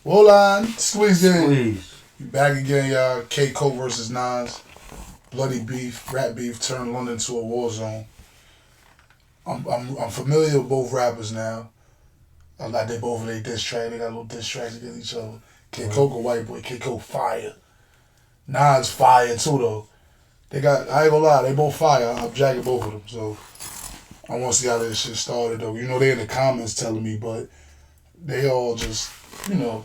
Hold on. Squeeze game. Squeeze. Back again, y'all. Koke versus Nas. Bloody beef, rap beef turned London to a war zone. I'm familiar with both rappers now. Like they both they diss track. They got little diss tracks against each other. Koke a white boy. Koke fire. Nas fire too though. They got, I ain't gonna lie, they both fire. I'm jacking both of them. So I want to see how this shit started though. You know they in the comments telling me, but they all just, you know,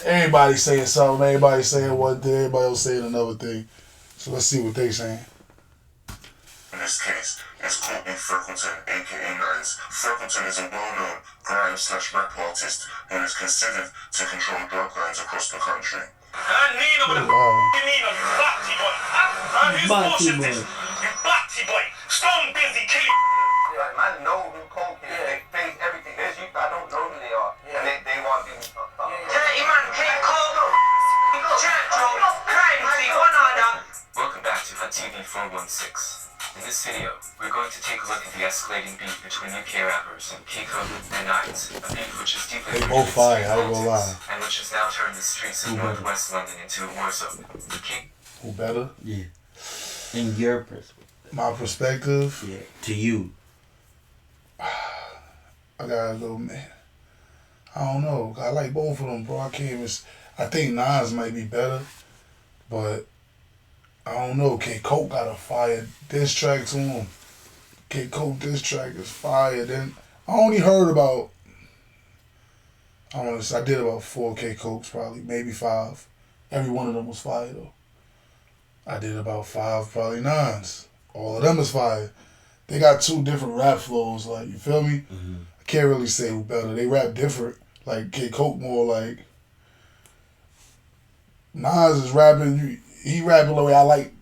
everybody saying something. Everybody saying one thing. Everybody else saying another thing. So let's see what they saying. In this case, it's Koke Freckleton, aka Nines. Freckleton is a well-known grime/rap artist and is considered to control drug lines across the country. Wow. Batty boy. Stone busy killing. Yeah, I know who Koke is. They face everything. There's you, I don't know who they are. Yeah. And they want me. Dirty man, King Koke. Crime scene, one order. Welcome back to Hut TV 416. In this video, we're going to take a look at the escalating beef between UK rappers Koke and Nines, a beef which is deeply They both fire, I ain't gonna lie. and which has now turned the streets of northwest London into a war zone. Who better? Yeah. In your perspective. My perspective? Yeah. To you. I gotta go, man. I don't know. I like both of them, bro. I think Nas might be better, but I don't know. Koke got a fire diss track to him. Koke diss track is fire. Then I only heard about, I did about 4 Kokes probably, maybe 5. Every one of them was fire though. I did about 5 probably Nines. All of them is fire. They got 2 different rap flows, like, you feel me? Mm-hmm. I can't really say who better. They rap different. Like Koke more like, Nas is rapping, he rapping the way I like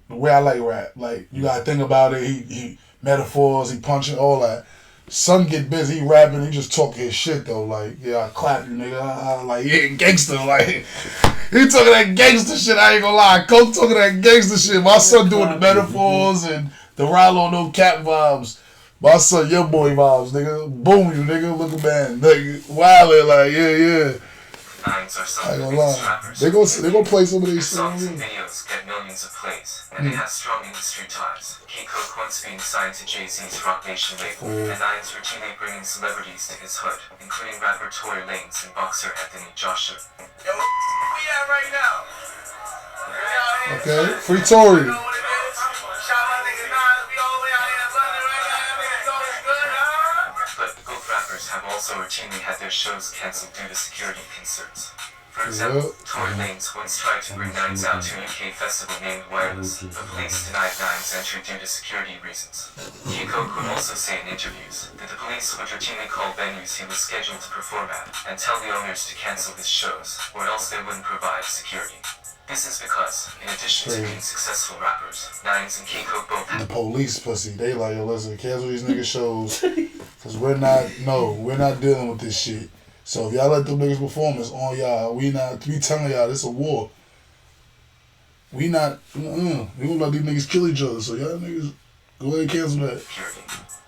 rap. Like, you gotta think about it, he metaphors, he punching, all that. Son get busy, he rapping, he just talking his shit though. Like, yeah, I clap you, nigga. Like, he ain't gangster. Like, he talking that gangster shit, I ain't gonna lie. Koke talking that gangster shit. My son doing the metaphors and the Rallo no cap vibes. My son, your boy vibes, nigga. Boom you, nigga. Look at man. Nigga, wildin', like, yeah. Nines are some I of ain't the gonna biggest lie. rappers. They gonna play some of Their these songs and songs. videos get millions of plays, and they have strong industry ties. Koke once being signed to Jay-Z's Rock Nation label, and Nines routinely bringing celebrities to his hood, including rapper Tory Lanez and boxer Anthony Joshua. Yo, where we at right now? Okay, free Tory. You know what it is? Shout out niggas Nines, we all the way out here in London right now. Niggas always good, huh? But both rappers have also routinely had their shows cancelled due to security concerns. For example, Tory Lanez once tried to bring Nines out to a UK festival named Wireless, but police denied Nines entry due to security reasons. Koke would also say in interviews that the police would routinely call venues he was scheduled to perform at and tell the owners to cancel his shows, or else they wouldn't provide security. This is because, in addition to being successful rappers, Nines and Koke both The police pussy. They like, yo, listen, cancel these niggas shows. Cause we're not dealing with this shit. So if y'all let them niggas perform, it's on y'all. We telling y'all this a war. We gonna let these niggas kill each other. So y'all niggas go ahead and cancel that. security.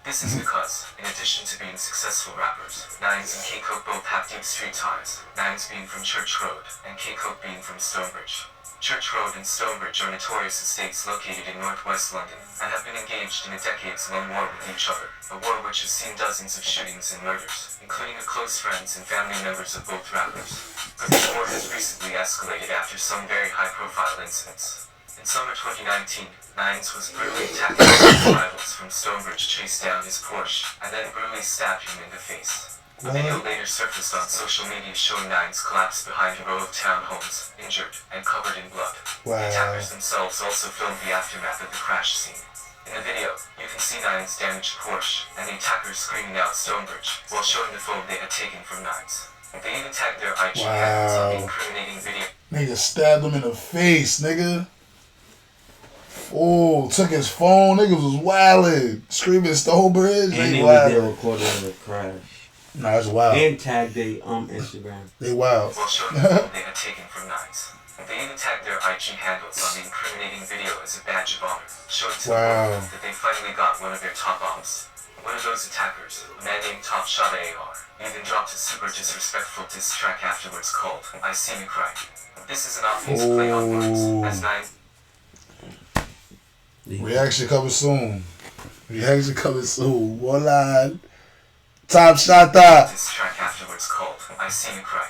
This is because, in addition to being successful rappers, Nines and Koke both have deep street ties, Nines being from Church Road, and Koke being from Stonebridge. Church Road and Stonebridge are notorious estates located in northwest London, and have been engaged in a decades-long war with each other, a war which has seen dozens of shootings and murders, including the close friends and family members of both rappers. But the war has recently escalated after some very high-profile incidents. In summer 2019, Nines was brutally attacked by his rivals from Stonebridge chased down his Porsche, and then brutally stabbed him in the face. A video later surfaced on social media showing Nines collapsed behind a row of townhomes, injured and covered in blood. Wow. The attackers themselves also filmed the aftermath of the crash scene. In the video, you can see Nines' damaged Porsche, and the attackers screaming out Stonebridge, while showing the phone they had taken from Nines. They even tagged their IG handles on the incriminating video. Nigga stabbed him in the face, nigga. Oh, took his phone. Niggas was wildin'. Screaming Stonebridge. And They they was there wild. recording the crash. Nah, that's wild. And tagged they Instagram. They wild. While showing the phone they had taken from Nines. They even tagged their IG handles on the incriminating video as a badge of honor, showing to the Wow. world that they finally got one of their top ops. One of those attackers, a man named Top Shot AR, even dropped a super disrespectful diss track afterwards called I See You Cry. This is an obvious play on words, as 9 Reaction coming soon. Reaction coming soon. One line. Top shot that. This track afterwards called I See You Cry.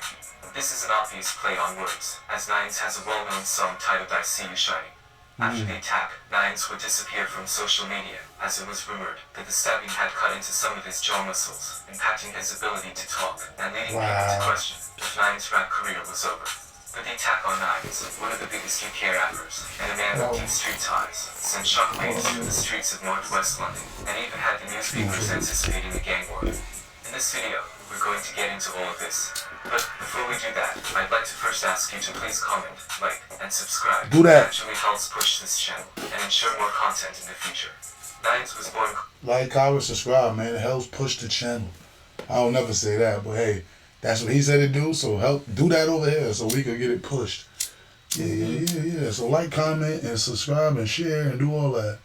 This is an obvious play on words, as Nines has a well-known song titled I See You Shining. After the attack, Nines would disappear from social media, as it was rumored that the stabbing had cut into some of his jaw muscles, impacting his ability to talk, and leading people to question if Nines' rap career was over. But the attack on Nines, one of the biggest UK rappers, and a man with deep street ties, sent shockwaves through the streets of northwest London, and even had the newspapers anticipating a gang war. In this video, we're going to get into all of this. But before we do that, I'd like to first ask you to please comment, like, and subscribe. Do that. It actually helps push this channel and ensure more content in the future. Nines was born... Like, comment, subscribe, man. It helps push the channel. I don't never say that, but hey, that's what he said to do, so help do that over here so we can get it pushed. Yeah. So like, comment, and subscribe, and share, and do all that.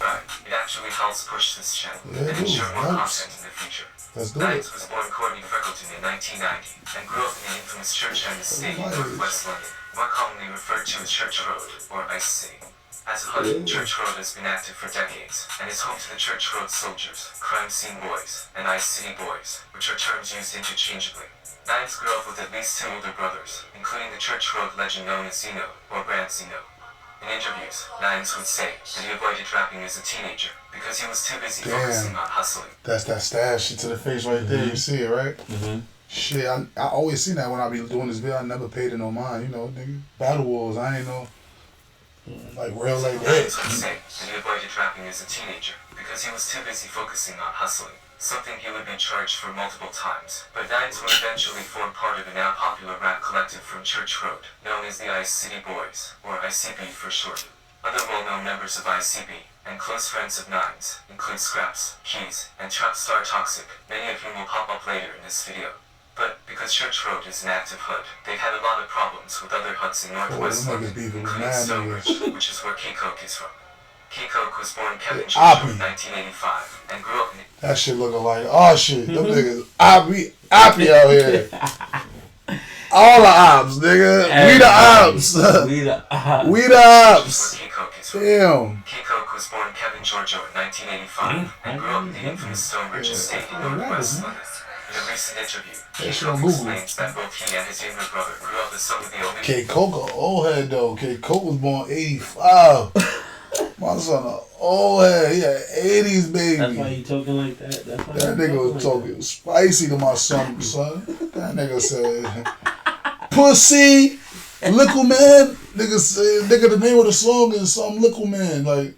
Right. It actually helps push this channel Yeah, and it ensure more helps. content in the future. Let's do Nines it. was born Courtney Freckleton in 1990 and grew up in the infamous Church End estate in northwest London, more commonly referred to as Church Road, or Ice City. As a hood, Church Road has been active for decades and is home to the Church Road Soldiers, Crime Scene Boys, and Ice City Boys, which are terms used interchangeably. Nines grew up with at least 2 older brothers, including the Church Road legend known as Zeno, or Brand Zeno. In interviews, Nines would say that he avoided rapping as a teenager because he was too busy focusing on hustling. That's that stash shit to the face right there. You see it, right? Shit, I always seen that when I be doing this video. I never paid it no mind, you know, nigga. Battle Wars, I ain't know. Like real like that. Nines would say that he avoided rapping as a teenager because he was too busy focusing on hustling, something he would be charged for multiple times. But Nines would eventually form part of a now popular rap collective from Church Road, known as the Ice City Boys, or ICB for short. Other well-known members of ICB, and close friends of Nines, include Scraps, Keys, and Trap Star Toxic, many of whom will pop up later in this video. But because Church Road is an active hood, they've had a lot of problems with other hoods in northwest London, including Stonebridge, which is where Koke is from. Koke was born Kevin George in 1985 and grew up in... That shit looking like, oh shit, them niggas oppie out here. All the ops, nigga. We the ops. We the ops. Damn. Koke was born Kevin Giorgio in 1985 and grew up in the infamous Stonebridge estate in northwest London. In a recent interview, Koke explains that both he and his younger brother grew up as some of the only... Koke, old head though. Koke was born 85. My son, an old head. He had 80s baby. That's why you talking like that? That's why That nigga was talking spicy to my son. That nigga said, pussy, little man. Nigga said, the name of the song is some little man. Like,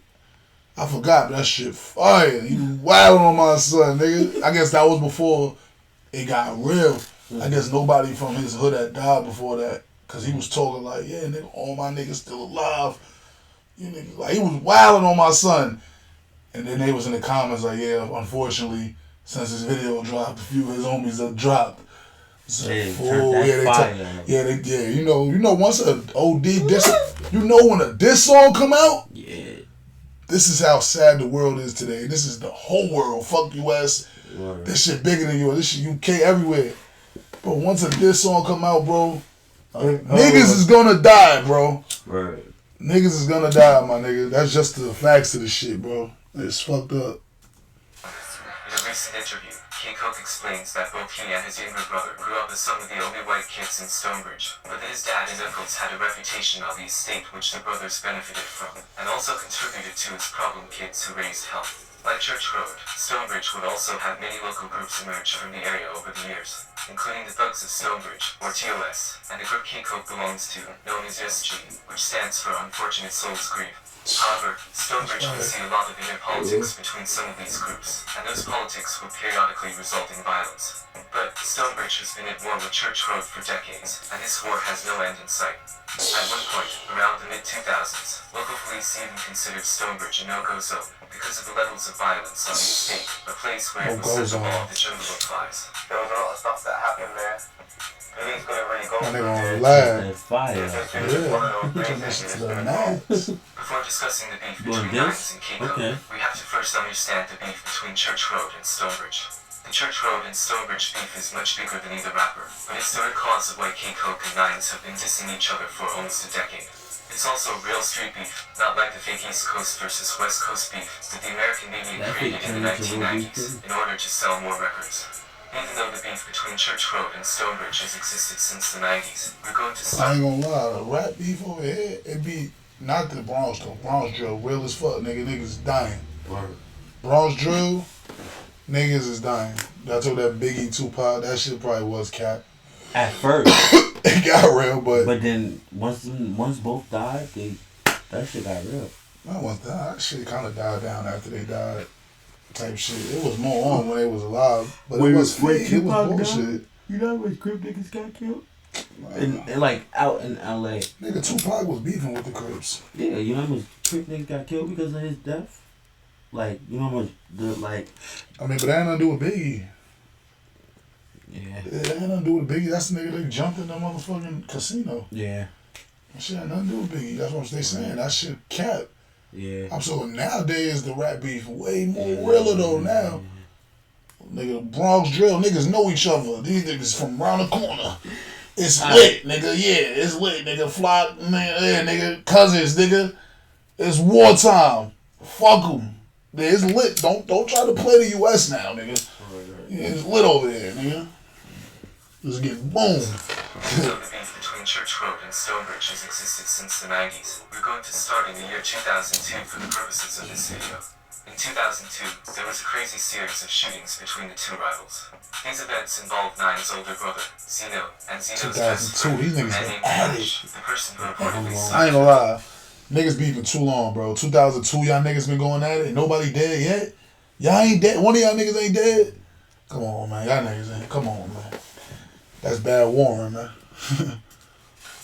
I forgot, but that shit fire. You wildin' on my son, nigga. I guess that was before it got real. I guess nobody from his hood had died before that. Cause he was talking like, yeah, nigga, all my niggas still alive. You niggas, like, he was wilding on my son. And then they was in the comments like, yeah, unfortunately, since this video dropped, a few of his homies have dropped. So, you know, once a OD diss, you know when a diss song come out? Yeah. This is how sad the world is today. This is the whole world. Fuck US. Word. This shit bigger than US. This shit UK everywhere. But once a diss song come out, bro, niggas is gonna die, bro. Right. Niggas is gonna die, my nigga. That's just the facts of the shit, bro. It's fucked up. In a recent interview, Koke explains that both he and his younger brother grew up as some of the only white kids in Stonebridge, but that his dad and uncles had a reputation on the estate which the brothers benefited from, and also contributed to his problem kids who raised hell. Like Church Road, Stonebridge would also have many local groups emerge from the area over the years, including the Thugs of Stonebridge, or TOS, and the group Koke belongs to, known as SG, which stands for Unfortunate Souls Grieve. However, Stonebridge would see a lot of inner politics between some of these groups, and those politics would periodically result in violence. But Stonebridge has been at war with Church Road for decades, and this war has no end in sight. At one point, around the mid-2000s, local police even considered Stonebridge a no-go zone, because of the levels of violence on the estate, a place where it What was said goes the on? law of the jungle applies. There was a lot of stuff that happened there. Police couldn't really go My nigga through on there. the live. That fire. It's just Yeah. one of those You can places listen to you just the couldn't max. Before discussing the beef Well, between this? Nines and Keiko, Okay. we have to first understand the beef between Church Road and Stonebridge. The Church Road and Stonebridge beef is much bigger than either rapper, but it's the root cause of why Keiko and Nines have been dissing each other for almost a decade. It's also real street beef, not like the fake East Coast versus West Coast beef that the American media That created fake in the turned into real beef 1990s in order to sell more records. Even though the beef between Church Road and Stonebridge has existed since the 90s, we're going to I start. ain't gonna lie, the rap beef over here, it be not the Bronx though. Bronx drill, real as fuck, nigga. Niggas dying. Bronx drill, niggas is dying. I told that Biggie Tupac, that shit probably was cap. At first, It got real, but then once both died, that shit got real. I want that shit kind of died down after they died. Type shit. It was more on when they was alive, but it was fake. It was bullshit. You know how much Crip niggas got killed? And like out in LA. Nigga, Tupac was beefing with the Crips. Yeah, you know how much Crip niggas got killed because of his death? Like, you know how much I mean, but that ain't nothing to do with Biggie. Yeah. Yeah, that ain't nothing to do with Biggie. That's the nigga that jumped in the motherfucking casino. Yeah. That shit ain't nothing to do with Biggie. That's what they saying. That shit cap. Yeah. I'm so nowadays the rap beef way more realer though now. Nigga, Bronx drill, niggas know each other. These niggas from around the corner. It's lit, nigga. Yeah, it's lit, nigga. Flock, nigga, yeah, nigga. Cousins, nigga. It's wartime. Fuck them. Yeah, it's lit. Don't try to play the U.S. now, nigga. Yeah, it's lit over there, nigga. Let's get boom. So the beef between Church Road and Stonebridge has existed since the 90s. We're going to start in the year 2002 for the purposes of this video. In 2002, there was a crazy series of shootings between the two rivals. These events involved Nine's older brother, Zeno, and Zeno's best 2002, friend, these a niggas man been named at Cash, the person who reportedly I ain't gonna lie. Niggas beefing too long, bro. 2002, y'all niggas been going at it. Nobody dead yet. Y'all ain't dead. One of y'all niggas ain't dead. Come on, man. Y'all niggas ain't. Come on, man. That's bad warring, man.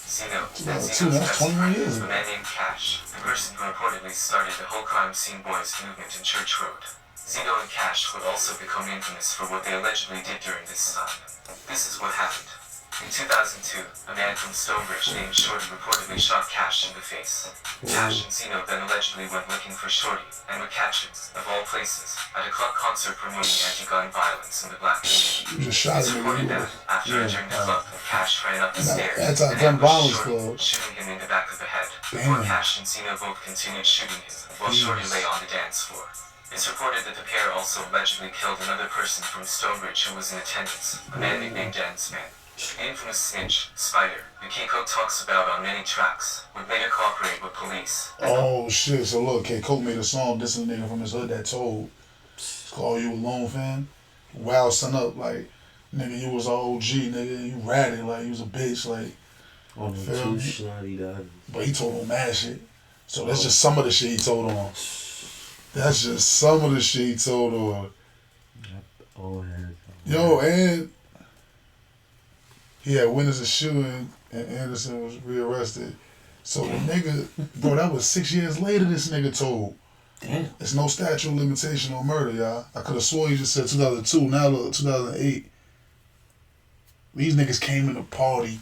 Zeno, and 2002, Zeno's that's best 21 friend years was a ago. man named Cash, the person who reportedly started the whole crime scene boys movement in Church Road. Zeno and Cash would also become infamous for what they allegedly did during this time. This is what happened. In 2002, a man from Stonebridge named Shorty reportedly shot Cash in the face. Cash and Zeno then allegedly went looking for Shorty, and were captured, of all places, at a club concert promoting anti-gun violence in the black community. You just shot It's him, reported nigga. that, after entering the club, Cash ran up the stairs and Anti-gun ambushed violence Shorty, club. shooting him in the back of the head, before Damn. Cash and Zeno both continued shooting him, while Shorty lay on the dance floor. It's reported that the pair also allegedly killed another person from Stonebridge who was in attendance, a man nicknamed Dance Man. The infamous snitch, Spider, who Keiko talks about on many tracks, would later cooperate with police. Oh, shit. So, look, K. Coke made a song, this is a nigga from his hood that told. It's called You Alone, fam. Wow, son up. Like, nigga, you was an OG, nigga. You ratted. Like, you was a bitch. Like, On the Feel two me? snotty dogs. but he told on mad shit. So, that's just some of the shit he told on. That's just some of the shit he told on. Oh, Yo, and he had witnessed a shooting and Anderson was rearrested. So the nigga, bro, that was 6 years later this nigga told. Damn. There's no statute of limitation on murder, y'all. I could have sworn you just said 2002, now look, 2008. These niggas came in the party.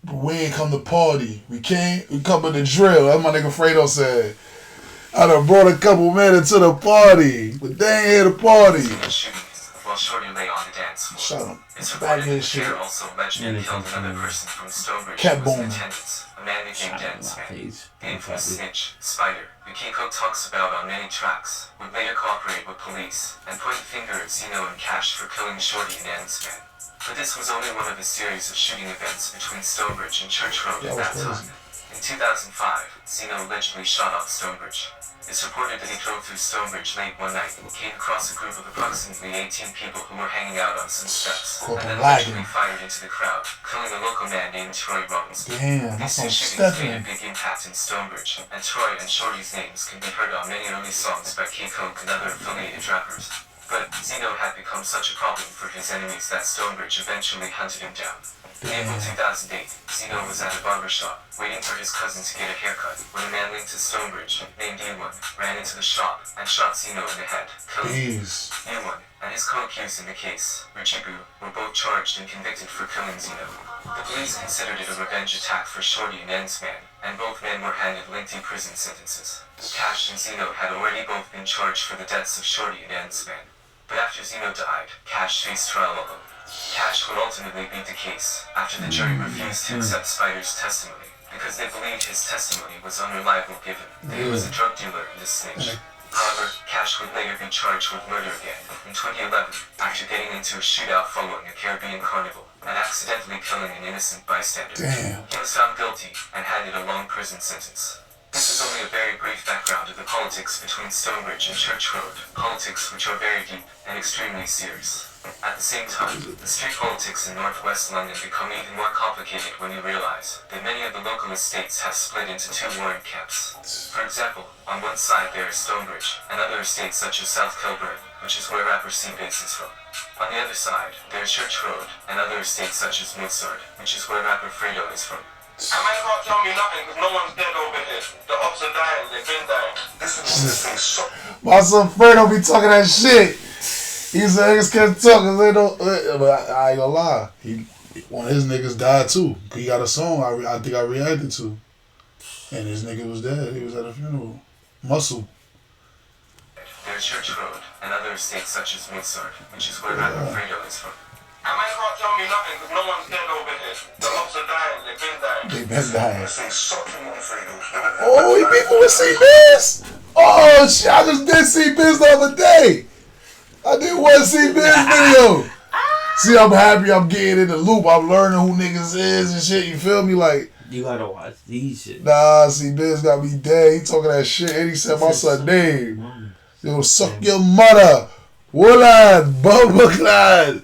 But we ain't come to party. We come in the drill. That's my nigga Fredo said. I done brought a couple men into the party, but they ain't here to party. Shooting him, while Shorty lay on the dance floor. Shut him. It's Back reported that his the pair shit. also allegedly Yeah, killed they another come person from Stonebridge Cat who was in boom. attendance, a man nicknamed Dance Man. face. The infamous snitch, Spider, who Keiko talks about on many tracks, would later cooperate with police and point the finger at Zeno and Cash for killing Shorty and Dance Man. But this was only one of a series of shooting events between Stonebridge and Church Road at that time. In 2005, Zeno allegedly shot up Stonebridge. It's reported that he drove through Stonebridge late one night and came across a group of approximately 18 people who were hanging out on some steps, and then allegedly fired into the crowd, killing a local man named Troy Robinson. Damn, These that's two on shootings made a Stephen. big impact in Stonebridge, and Troy and Shorty's names can be heard on many early songs by Keiko and other affiliated rappers. But Zeno had become such a problem for his enemies that Stonebridge eventually hunted him down. In April 2008, Zeno was at a barber shop, waiting for his cousin to get a haircut, when a man linked to Stonebridge, named E1, ran into the shop and shot Zeno in the head, killing him. E1 and his co-accused in the case, Richibu, were both charged and convicted for killing Zeno. The police considered it a revenge attack for Shorty and Ensman, and both men were handed lengthy prison sentences. Cash and Zeno had already both been charged for the deaths of Shorty and Ensman. But after Zeno died, Cash faced trial alone. Cash would ultimately beat the case after the jury refused to accept Spider's testimony because they believed his testimony was unreliable given that he was a drug dealer and a snitch. However, Cash would later be charged with murder again in 2011 after getting into a shootout following a Caribbean carnival and accidentally killing an innocent bystander. He was found guilty and handed a long prison sentence. This is only a very brief background of the politics between Stonebridge and Church Road, politics which are very deep and extremely serious. At the same time, the street politics in northwest London become even more complicated when you realize that many of the local estates have split into two warring camps. For example, on one side there is Stonebridge, and other estates such as South Kilburn, which is where rapper C-Biz is from. On the other side, there is Church Road, and other estates such as Woodside, which is where rapper Fredo is from. A man can't tell me nothing because no one's dead over here. The ops are dying, they've been dying. This is so. My son Fredo be talking that shit. He's niggas can't talk because they don't. But I ain't gonna lie. One of his niggas died too. He got a song I think I reacted to. And his nigga was dead. He was at a funeral. Muscle. There's Church Road and other estates such as Woodside, which is where rapper Fredo is from. A man can't tell me nothing because no one's dead over here. The ops are dying, they've been dying. They been dying. Something on Fredo. Oh, he beefing with C-Biz? Oh shit, I just did C-Biz the other day. I did one C-Biz video. See, I'm happy I'm getting in the loop. I'm learning who niggas is and shit, you feel me? Like, you gotta watch these shit. nah, C-Biz got me dead. He talking that shit and he said my son name. Yo, suck your mother. Woolad, Bubba Clyde.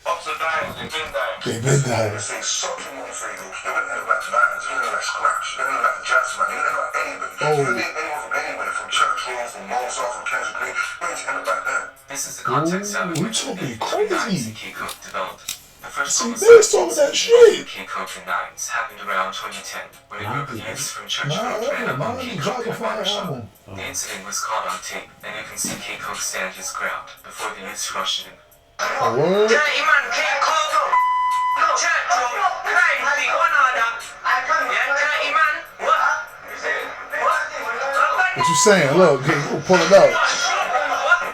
Ops are dying, they've been dying. They been dying. They something on Fredo. They wouldn't know about Lions, they wouldn't know about Scratch, they wouldn't know about Jazzman, they wouldn't know about anybody. You didn't know anyone from anywhere, from Church Road, from Mozart, from Kendrick Green. We didn't know about them. This is the context out of Ooh, which the you beef talking between Nines crazy. and K-Coke developed. The first C-Biz talking that shit. K-Coke and Nines happened around 2010 when a group of youths from Church Road Nah, ran up on nah, K-Coke in a fire barbershop. album. The incident was caught on tape, and you can see K-Coke stand his ground before the youths rushed him. A word? Dirty man, K-Coke. Church Road, crime scene, one order. Yeah, dirty man. What? What you saying? Look, we'll pull it out.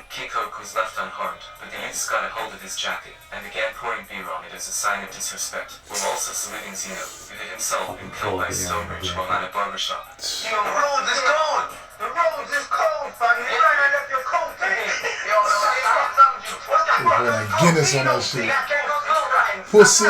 K-Coke was left unharmed, but the youths got a hold of his jacket and began pouring beer on it as a sign of disrespect, while also saluting Zeno, who had himself been killed by Stonebridge while at a barbershop. Yo, the roads is cold. The roads is cold, fam. You ran and left your coat in here. Yo, what's that? Put that Guinness on that shit. Pussy.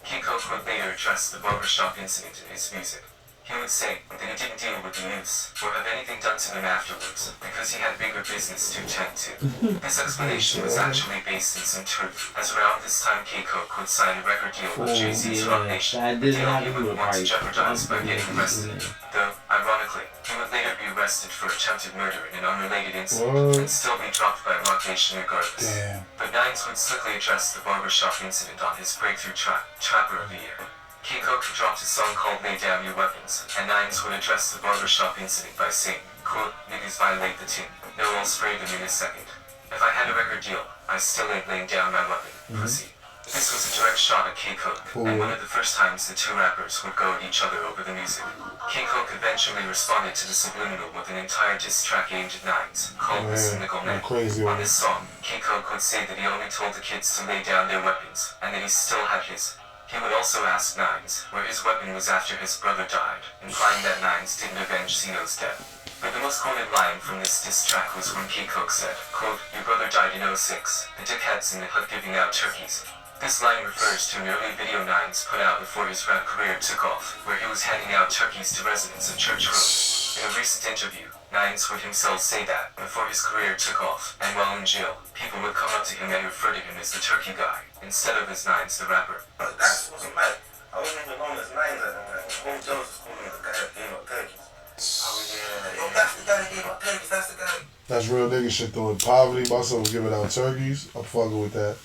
K-Coke would later address the barbershop incident in his music. He would say that he didn't deal with the youths or have anything done to them afterwards because he had bigger business to attend to. This explanation was actually based in some truth, as around this time K-Coke would sign a record deal with Jay-Z's Rock Nation, a deal he would want to jeopardize by getting arrested. Though, ironically, he would later be arrested for attempted murder in an unrelated incident and still be dropped by Rock Nation regardless. Damn. But Nines would slickly address the barbershop incident on his breakthrough track, Trapper of the Year. K-Coke dropped a song called Lay Down Your Weapons, and Nines would address the barbershop incident by saying, quote, niggas violate the team, no, I'll spray them in a second. If I had a record deal, I still ain't laying down my weapon, pussy. This was a direct shot at K-Coke, and one of the first times the two rappers would go at each other over the music. K-Coke eventually responded to the subliminal with an entire diss track aimed at Nines, called The Cynical Man. On this song, K-Coke would say that he only told the kids to lay down their weapons, and that he still had his. He would also ask Nines where his weapon was after his brother died, implying that Nines didn't avenge Zeno's death. But the most quoted line from this diss track was when K-Coke said, quote, your brother died in 06, the dickheads in the hood giving out turkeys. This line refers to an early video Nines put out before his rap career took off, where he was handing out turkeys to residents of Church Road. In a recent interview, Nines would himself say that, before his career took off, and while in jail, people would come up to him and refer to him as the turkey guy, instead of as Nines the rapper. That's what's mad. I wasn't even known as Nines at the time. Whole Jones was calling me the guy that gave up turkeys. Oh yeah. Yo, that's the guy that gave up turkeys. That's the guy. That's real nigga shit though. In poverty, my son was giving out turkeys. I'm fucking with that.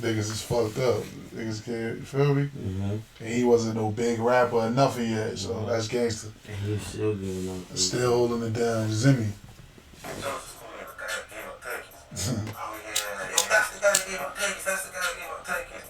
Niggas is fucked up. Niggas can't, you feel me? Mm-hmm. And he wasn't no big rapper or nothing yet, so that's gangster. And he's still giving up. Still holding it down. Zimmy.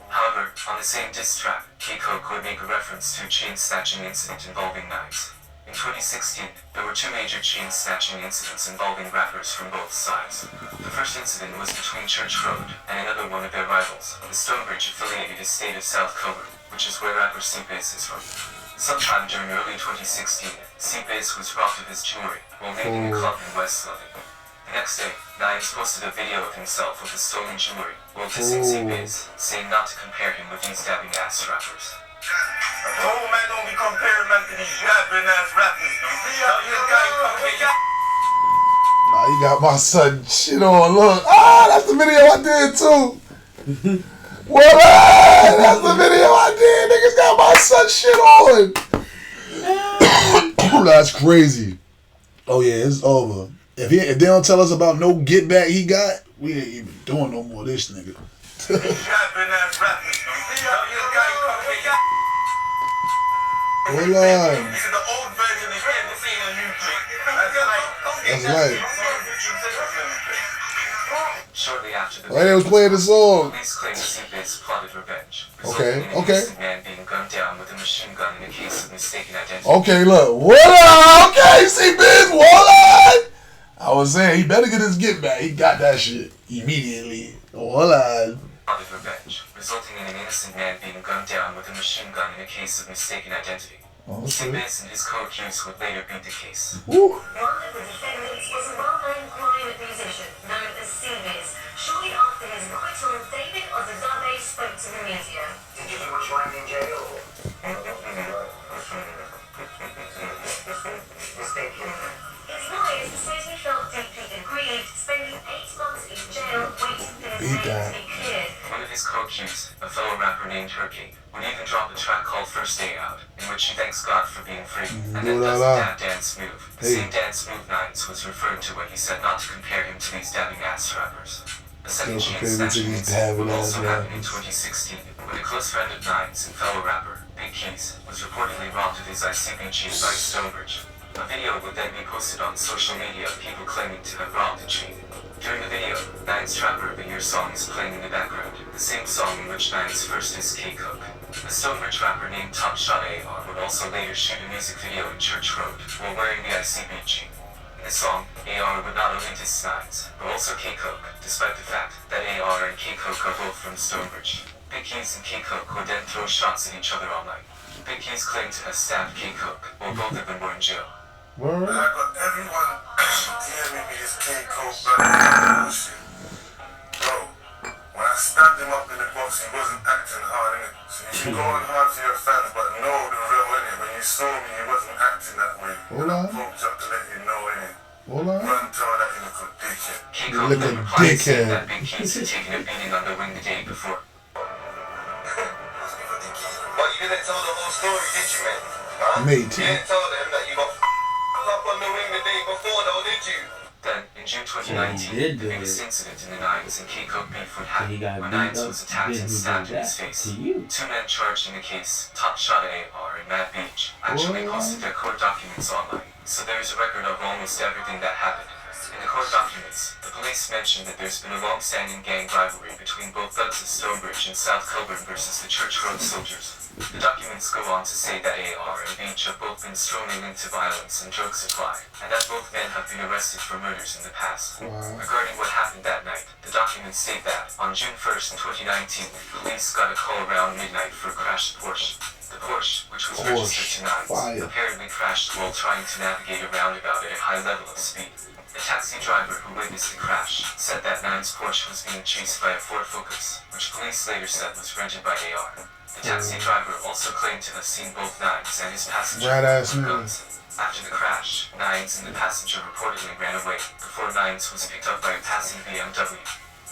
However, on the same diss track, Koke would make a reference to a chain snatching incident involving knives. In 2016, there were two major chain snatching incidents involving rappers from both sides. The first incident was between Church Road and another one of their rivals, the Stonebridge-affiliated estate of South Coburn, which is where rapper C-Biz is from. Sometime during early 2016, C-Biz was robbed of his jewelry while leaving a club in West London. The next day, Nines posted a video of himself with the stolen jewelry while dissing C-Biz, saying not to compare him with these dabbing ass rappers. Oh man, don't be comparing man to these dabbing ass rappers. Nah, he got my son shit on. Look. Ah, that's the video I did too. What up? That's the video I did. Niggas got my son shit on. That's crazy. Oh yeah, it's over. If they don't tell us about no get back he got, we ain't even doing no more of this nigga. Hold on. This is the old version again. This ain't a new trick. That's right. Shortly after the Why they was playing the song? police claim C-Biz plotted revenge, Okay, resulting in an innocent man being gunned down with a machine gun in a case of mistaken identity. Okay, look. What up? Okay, C-Biz, what up? I was saying, he better get his get back. He got that shit immediately. Hold on. Plotted revenge, resulting in an innocent man being gunned down with a machine gun in a case of mistaken identity. Oh, shit. C-Biz and his co-accused would later beat the case. Woo. One of the defendants was a well-known private musician known as C-Biz. Shortly after his writer, David Ozazabe spoke to the media. Did you do much time in jail? His lawyers said he felt deeply aggrieved, spending 8 months in jail waiting for his name to be cleared. One of his co-accused, a fellow rapper named Turkey, would even drop a track called First Day Out, in which he thanks God for being free, and then does the dab dance move. The same dance move Nines was referred to when he said not to compare him to these dabbing ass rappers. A second chain snatching incident would also happen in 2016, when a close friend of Nines and fellow rapper, Big Keys, was reportedly robbed of his ICB chain by Stonebridge. A video would then be posted on social media of people claiming to have robbed the chain. During the video, Nines' Trapper of the Year song is playing in the background, the same song in which Nines first dissed Koke. A Stonebridge rapper named Top Shot AR would also later shoot a music video in Church Road while wearing the ICB chain. In the song, AR would not only diss Nines, but also Koke, despite the fact that AR and Koke are both from Stonebridge. Big Keys and Koke would then throw shots at each other online. Big Keys claimed to have stabbed Koke while both of them were in jail. Word. I got everyone DMing me this Koke bullshit. Bro, when I stabbed him up in the box, he wasn't acting hard, innit? So you can go on hard to your fans, but know the real, innit? When you saw me, he wasn't acting that way. Hold on. I poked up to let you know, innit? Hold on. Run tell that you look a dickhead. Koke Look then a replied saying dickhead. that Big Keys had taken a beating on the wing the day before. But you didn't tell the whole story, did you, man? Huh? Mate. You didn't tell them that you got up on the wing the day before, though, did you? Then, in June Yeah, he 2019, did the do biggest it. incident in the Nines and Koke beef would So he happen got when beat Nines up, was attacked then and he stabbed did in his that face. to you. Two men charged in the case, Top Shot AR and Mad Beach, actually posted their court documents online, so there is a record of almost everything that happened. In the court documents, the police mentioned that there's been a long-standing gang rivalry between both thugs of Stonebridge and South Coburn versus the Church Road soldiers. The documents go on to say that AR and Beach have both been strongly linked to violence and drug supply, and that both men have been arrested for murders in the past. Regarding what happened that night, the documents state that, on June 1st, 2019, police got a call around midnight for a crashed Porsche. The Porsche, which was registered to Nines, Fire. apparently crashed while trying to navigate a roundabout at a high level of speed. The taxi driver who witnessed the crash said that Nines' Porsche was being chased by a Ford Focus, which police later said was rented by AR. The taxi driver also claimed to have seen both Nines and his passenger Rat-ass with nigga. guns. After the crash, Nines and the passenger reportedly ran away before Nines was picked up by a passing BMW.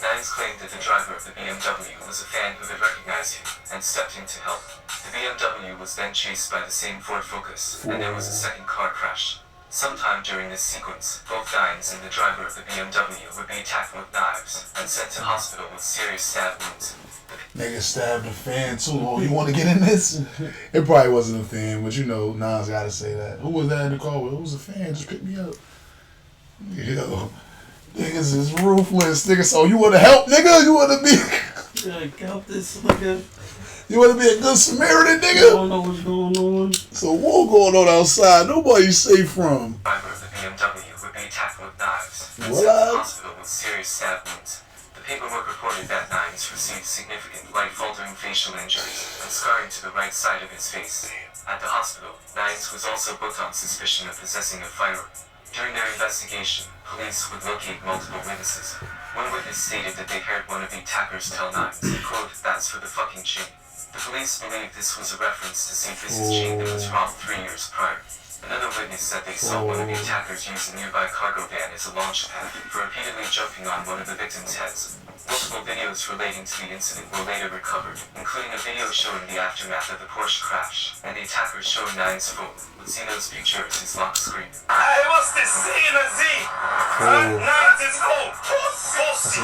Nines claimed that the driver of the BMW was a fan who had recognized him and stepped in to help. The BMW was then chased by the same Ford Focus, and there was a second car crash. Sometime during this sequence, both Nines and the driver of the BMW would be attacked with knives and sent to hospital with serious stab wounds. Nigga stabbed a fan too. Oh, you want to get in this? It probably wasn't a fan, but you know, Nas gotta say that. Who was that in the car with? Who was a fan? Just pick me up. Yo, niggas is ruthless. Nigga, so you want to help, nigga? You want to be? Yeah, help this nigga. You want to be a good Samaritan, I nigga? don't know what's going on. So war going on outside. Nobody's safe from. Driver of the BMW would be attacked with knives and What? sent to hospital with serious stab wounds. The paperwork reported that Nines received significant life-altering facial injuries and scarring to the right side of his face. At the hospital, Nines was also booked on suspicion of possessing a firearm. During their investigation, police would locate multiple witnesses. One witness stated that they heard one of the attackers tell Nines, quote, "That's for the fucking chain." The police believe this was a reference to St. Vincent's chain that was robbed 3 years prior. Another witness said they saw one of the attackers use a nearby cargo van as a launch pad for repeatedly jumping on one of the victims' heads. Multiple videos relating to the incident were later recovered, including a video showing the aftermath of the Porsche crash, and the attacker showing Nines' phone. With Zeno's picture as his lock screen. I was the C and a Z. And 90s home. Pussy.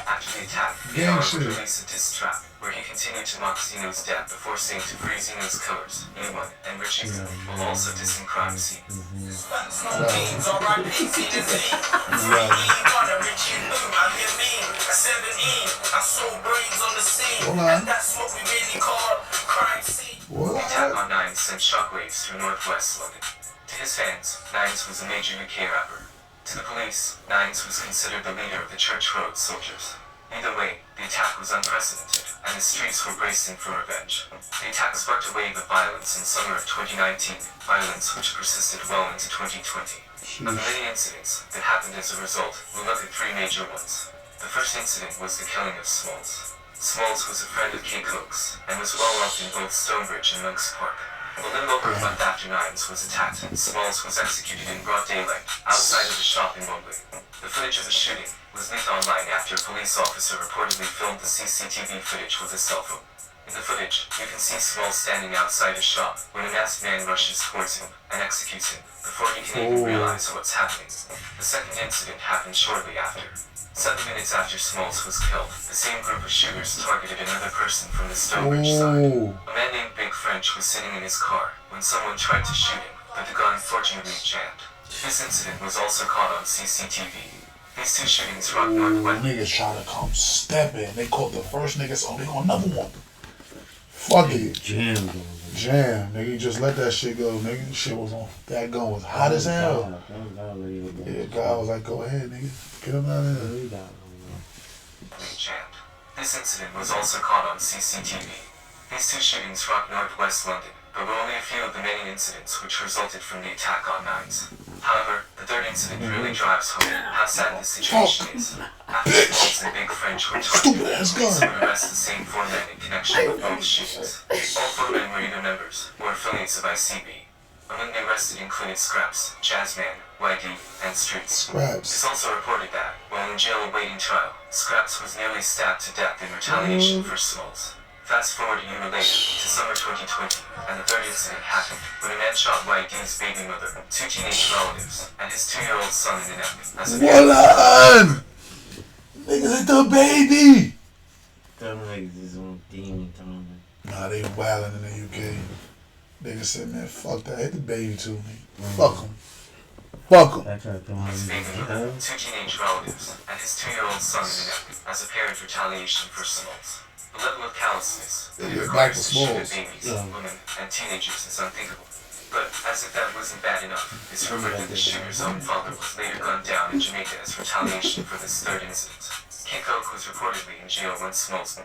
After the attack, Gang Villard shit. would release a diss track where he continued to mock Zeno's death before saying to free Zeno's killers, E1 and Richie, while also dissing crime scene. The attack on Nines sent shockwaves through northwest London. To his fans, Nines was a major UK rapper. To the police, Nines was considered the leader of the Church Road soldiers. Either way, the attack was unprecedented, and the streets were bracing for revenge. The attack sparked a wave of violence in summer of 2019, violence which persisted well into 2020. Of the many incidents that happened as a result, we'll look at 3 major ones. The first incident was the killing of Smalls. Smalls was a friend of Koke's, and was well loved in both Stonebridge and Monk's Park. A little over a month after Nines was attacked, Smalls was executed in broad daylight, outside of a shop in Wembley. The footage of the shooting was leaked online after a police officer reportedly filmed the CCTV footage with his cell phone. In the footage, you can see Smalls standing outside a shop when a masked man rushes towards him and executes him before he can even realize what's happening. The second incident happened shortly after. 7 minutes after Smalls was killed, the same group of shooters targeted another person from the Stonebridge side. A man named Big French was sitting in his car when someone tried to shoot him, but the gun fortunately jammed. This incident was also caught on CCTV. These 2 shootings rocked northwest. Niggas trying to come stepping. They caught the first nigga, so they got another one. Fuck it. Jam, nigga. You just let that shit go, nigga. Shit was on. That gun was hot as hell. Yeah, God was like, go ahead, nigga. Get him out of there. Jammed. This incident was also caught on CCTV. These 2 shootings rocked northwest London, but were only a few of the many incidents which resulted from the attack on Nines. However, the third incident really drives home how sad this situation is. After Smalls and Big French were targeted, police would arrest the same 4 men in connection with both shootings. All 4 men were either members or affiliates of ICB. Among the arrested included Scraps, Jazzman, YD, and Streets. It's also reported that, while in jail awaiting trial, Scraps was nearly stabbed to death in retaliation for Smalls. Fast forward a year later, to summer 2020, and the third incident happened when a man shot YD's baby mother, 2 teenage relatives, and his 2-year-old son in the neck. As a Niggas hit the baby! Them niggas is on demon time. Nah, they wildin' in the UK. Niggas said, man, fuck that. Hit the baby too, nigga. Fuck him. Fuck him. I tried to come out his baby mother, 2 teenage relatives, and his 2-year-old son in the neck, as apparent retaliation for Smalls. The level of callousness that requires to shoot at babies, women, and teenagers is unthinkable. But as if that wasn't bad enough, it's rumored that the shooter's own father was later gunned down in Jamaica as retaliation for this third incident. Koke was reportedly in jail when Smalls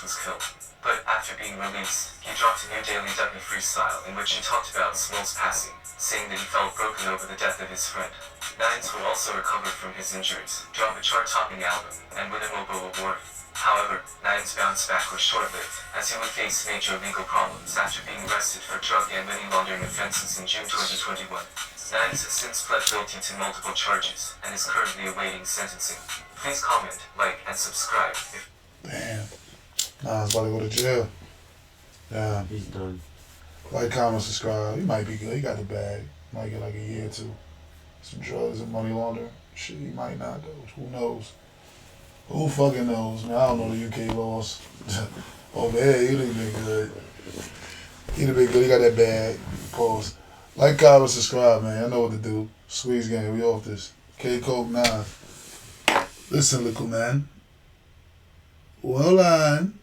was killed. But after being released, he dropped a new Daily Duppy freestyle in which he talked about Smalls' passing, saying that he felt broken over the death of his friend. Nines would also recover from his injuries, drop a chart-topping album, and win a Mobo award. However, Nines' bounce back was short-lived, as he would face major legal problems after being arrested for drug and money laundering offenses in June 2021. Nines has since pled guilty to multiple charges and is currently awaiting sentencing. Please comment, like, and subscribe if Damn. Nah, it's about to go to jail. Yeah. He's done. Like, comment, subscribe. He might be good. He got the bag. Might get like a year or two. Some drugs and money laundering. Shit, he might not though. Who knows? Who fucking knows, man? I don't know the UK laws. Over here, he'd have been good. He'd have been good. He got that bag. Pause. Like, comment, subscribe, man. I know what to do. Squeeze gang, we off this. K-Coke 9. Listen, little man. Well, on.